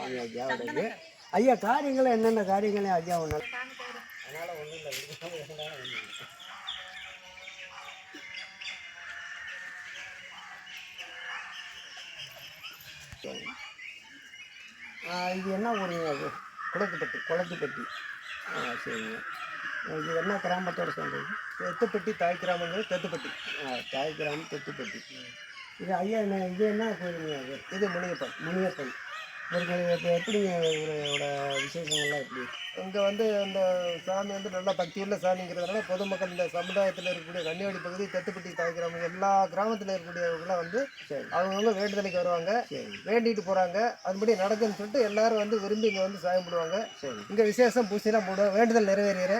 ஐயாவுடையது. ஐயா காரியங்கள் என்னென்ன காரியங்களே ஐயா ஒன்று அதனால் ஒன்றும் இல்லை. இது என்ன ஊருங்க? அது குளத்துப்பட்டி. சரிங்க. இது என்ன கிராமத்தோடு சேர்ந்தது? தெத்துப்பட்டி தாய் கிராமங்கள் தெத்துப்பட்டி. தாய் கிராமம் தெத்துப்பட்டி. இது ஐயா என்ன இது என்ன கோயிலுங்க? அது இது முனியப்பன். இவர்கள் இப்போ எப்படிங்க இவரோட விசேஷங்கள்லாம் எப்படி? இங்கே வந்து அந்த சாமி வந்து நல்லா பக்தியுள்ள சாமிங்கிறதுனால பொதுமக்கள் இந்த சமுதாயத்தில் இருக்கக்கூடிய கன்னியாடி பகுதி தெத்துப்பட்டி தாய் கிராமம் எல்லா கிராமத்தில் இருக்கக்கூடியவங்களாம் வந்து அவங்கவுங்க வேண்டுதலைக்கு வருவாங்க, வேண்டிட்டு போகிறாங்க. அதுபடி நடக்குதுன்னு சொல்லிட்டு எல்லாரும் வந்து விரும்பி இங்கே வந்து சாயம் போடுவாங்க. இங்கே விசேஷம் பூசையெல்லாம் போடுவாங்க. வேண்டுதல் நிறைவேறிற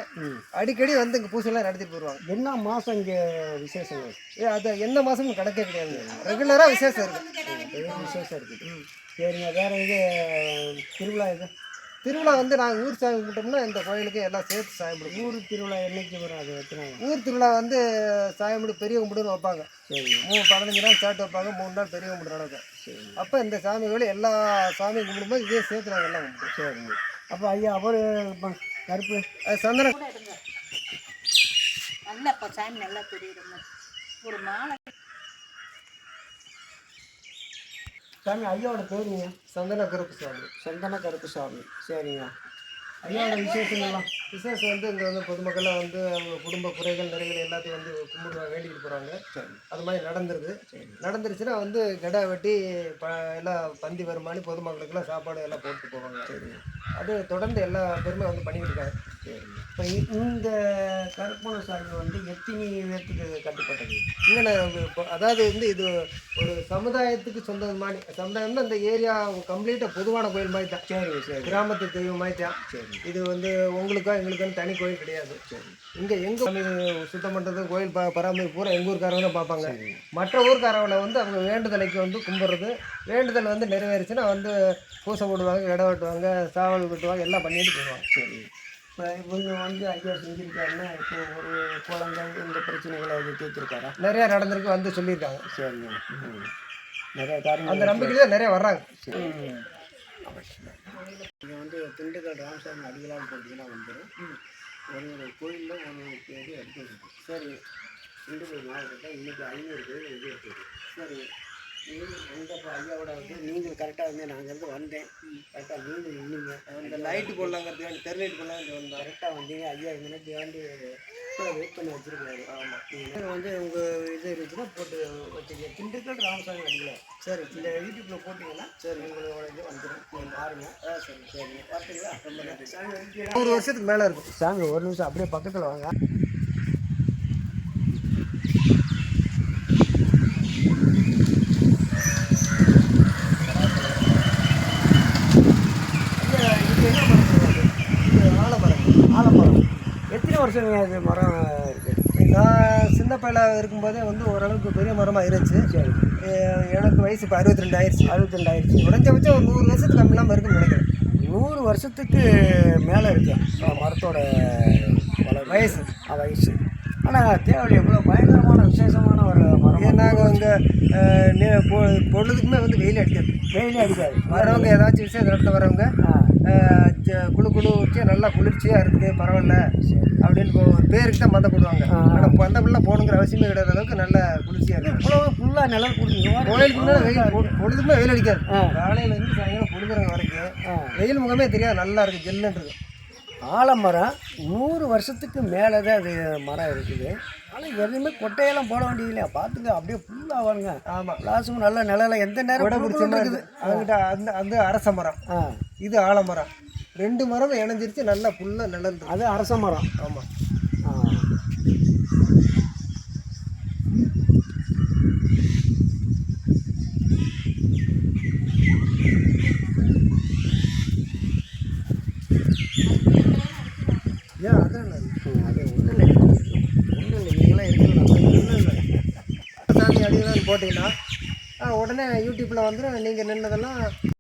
அடிக்கடி வந்து இங்கே பூசையெல்லாம் நடத்திட்டு போடுவாங்க. என்ன மாதம் இங்கே விசேஷங்கள்? அது என்ன மாதம்னு கணக்கே கிடையாது, ரெகுலராக விசேஷம் இருக்குது. விசேஷம் இருக்குது. சரிங்க. வேறு இது திருவிழா வந்து நாங்கள் ஊர் சாமி கும்பிட்டோம்னா இந்த கோயிலுக்கு எல்லாம் சேர்த்து சாயம் பிடிக்கும். ஊர் திருவிழா என்னைக்கு வரும்? அது எத்தனை? ஊர் திருவிழா வந்து சாயம் பிடி பெரிய கும்பிடுன்னு வைப்பாங்க. சரி. 15 நாள் சாட்டு வைப்பாங்க, 3 நாள் பெரிய கும்பிடு நடக்கும். சரி. அப்போ இந்த சாமிகள் எல்லா சாமியும் கும்பிடும்போது இதே சேர்த்து நாங்கள் எல்லாம் கும்பிடுவோம். சரிங்க. அப்போ ஐயா அவர் கருப்பு சந்தன நல்லா இப்போ சாமி நல்லா தெரியுதுங்க. ஒரு மாலை சாமி ஐயாவோட பேருங்க? சந்தன கருப்பு சாமி. சந்தன கருப்பு சாமி. சரிங்க. ஐயாவோட விசேஷங்கள்லாம்? விசேஷம் வந்து இங்கே வந்து பொதுமக்கள்லாம் வந்து அவங்க குடும்ப குறைகள் நிறைகள் எல்லாத்தையும் வந்து கும்பிடுவாங்க, வேண்டிக்கிட்டு போகிறாங்க. சரி. அது மாதிரி நடந்துருது. சரி. நடந்துருச்சுன்னா வந்து கடை வெட்டி எல்லாம் பந்தி வருமானி பொதுமக்களுக்கெல்லாம் சாப்பாடு எல்லாம் போட்டு போவாங்க. சரி. அது தொடர்ந்து எல்லா பேருமே வந்து பண்ணிக்கிட்டு இருக்காங்க. சரி. இப்போ இந்த கருப்பண சாமி வந்து எத்தனை பேர்த்துக்கு கட்டுப்பட்டது? இங்கே அதாவது வந்து இது ஒரு சமுதாயத்துக்கு சொந்தமான சமுதாயம்னா இந்த ஏரியா கம்ப்ளீட்டாக பொதுவான கோயில் மாதிரி தான். சரி. சரி. கிராமத்து தெய்வம் மாதிரி தான். சரி. இது வந்து உங்களுக்கோ எங்களுக்குன்னு தனி கோயில் கிடையாது. சரி. இங்கே எங்கே சுத்தம் பண்ணுறது கோயில் பராமரிப்பு பூரா எங்கள் ஊருக்காரங்க பார்ப்பாங்க. மற்ற ஊருக்காரங்களை வந்து அவங்க வேண்டுதலைக்கு வந்து கும்பிட்றது, வேண்டுதல் வந்து நிறைவேறிச்சுன்னா வந்து பூசை போடுவாங்க, இடம் வெட்டுவாங்க, சாவல் வெட்டுவாங்க, எல்லாம் பண்ணிட்டு போடுவாங்க. சரி. இப்போ இவங்க வந்து ஐயா செஞ்சுருக்காருன்னா இப்போ ஒரு குழந்தை இந்த பிரச்சனைகளை அது தீர்த்துருக்காரா? நிறையா நடந்திருக்கு, வந்து சொல்லியிருக்காங்க. சரிங்க. நிறைய காரணம் அந்த நம்பிக்கையில் நிறைய வர்றாங்க. இங்கே வந்து திண்டுக்கல் ராமசாமி அடிகளால் போட்டிங்கன்னா வந்துடும். ஒரு கோயிலில் ஒரு பேர் எடுத்து. சரி. திண்டுக்கல் மாவட்டத்தில் இன்றைக்கி 500 கோயில் இது இருக்குது. சரி. எங்கள் ஐயாவோட வந்து நீங்கள் கரெக்டாக வந்து நாங்கள் இருந்து வந்தேன். கரெக்டாக நீங்கள் நின்னீங்க. அந்த லைட்டு போடலாங்கிறது தெரு லைட்டு போடலாம் வந்தோம். கரெக்டாக வந்தீங்க. ஐயா எனக்கு வேண்டி வெயிட் பண்ணி வச்சுருக்காரு. ஆமாம். நீங்கள் வந்து உங்கள் இது இருந்துச்சுன்னா போட்டு வச்சுருக்கீங்க. திண்டுக்கல் ராமசாமி அடிக்கல. சரி. இந்த யூடியூப்பில் போட்டிங்கன்னா சரி உங்களோட இது வந்துடும். நீங்கள் பாருங்கள். சரி. சரிங்க. பார்த்தீங்களா? ரொம்ப நன்றி. சாமி 100 வருஷத்துக்கு மேலே இருக்கும். சாமி ஒரு நிமிஷம் அப்படியே பக்கத்தில் வாங்க. ஆலமரம். எத்தனை வருஷங்க இது மரம் இருக்குது? நான் சின்ன பையலாக இருக்கும்போதே வந்து ஓரளவுக்கு பெரிய மரமாக இருந்துச்சு. சரி. எனக்கு வயசு இப்போ 62 ஆயிடுச்சு. 62 ஆயிடுச்சு. குறைஞ்சபட்சம் ஒரு 100 வருஷத்துக்கு கம்மி இல்லாமல் இருக்குன்னு நினைக்கிறேன். 100 வருஷத்துக்கு மேலே இருக்கு மரத்தோட வயசு. வயசு. ஆனால் தேவையில்லை எவ்வளோ பயங்கரமான விசேஷமான ஒரு மரம். நாங்கள் இங்கே பொழுதுக்குமே வந்து வெயில் அடிக்காது. வெயிலே அடிக்காது. வரவங்க ஏதாச்சும் விசேஷம் நடத்த வரவங்க குழு வச்சு நல்லா குளிர்ச்சியாக இருக்குது, பரவாயில்ல அப்படின்னு ஒரு பேருக்கு தான் மந்த போடுவாங்க. ஆனால் மந்தக்குள்ளே போகணுங்கிற அவசியமே கிடையாத அளவுக்கு நல்ல குளிர்ச்சியாக இருக்குது. இவ்வளோ ஃபுல்லாக நிலம் கொடுத்துருங்க. கோயிலுக்குள்ளே வெயில் பொழுதுமே வெயில் அடிக்காது. காலையிலேருந்து சாயங்காலம் பொழுதுறங்க வரைக்கும் வெயில் முகமே தெரியாது, நல்லா இருக்குது, ஜெல்லுன்றது. ஆலமரம் 100 வருஷத்துக்கு மேலே தான் அது மரம் இருக்குது. ஆனால் எதுவுமே கொட்டையெல்லாம் போட வேண்டியதில்லையா? பார்த்துங்க அப்படியே ஃபுல்லாக வருங்க. ஆமாம். கிளாஸும் நல்ல நிலையில எந்த நேரம் இருக்குது. அவங்ககிட்ட அந்த அரச மரம், இது ஆலமரம், 2 மரம் இணைஞ்சிருச்சு, நல்லா ஃபுல்லாக நிழல். அது அரச மரம். ஆமாம். ஏன் அதான் அது ஒன்றும் இல்லை நீங்களாம் இருக்கணும். சாமி அடிதான் போட்டிங்கன்னா உடனே யூடியூப்பில் வந்து நீங்கள் நின்னதெல்லாம்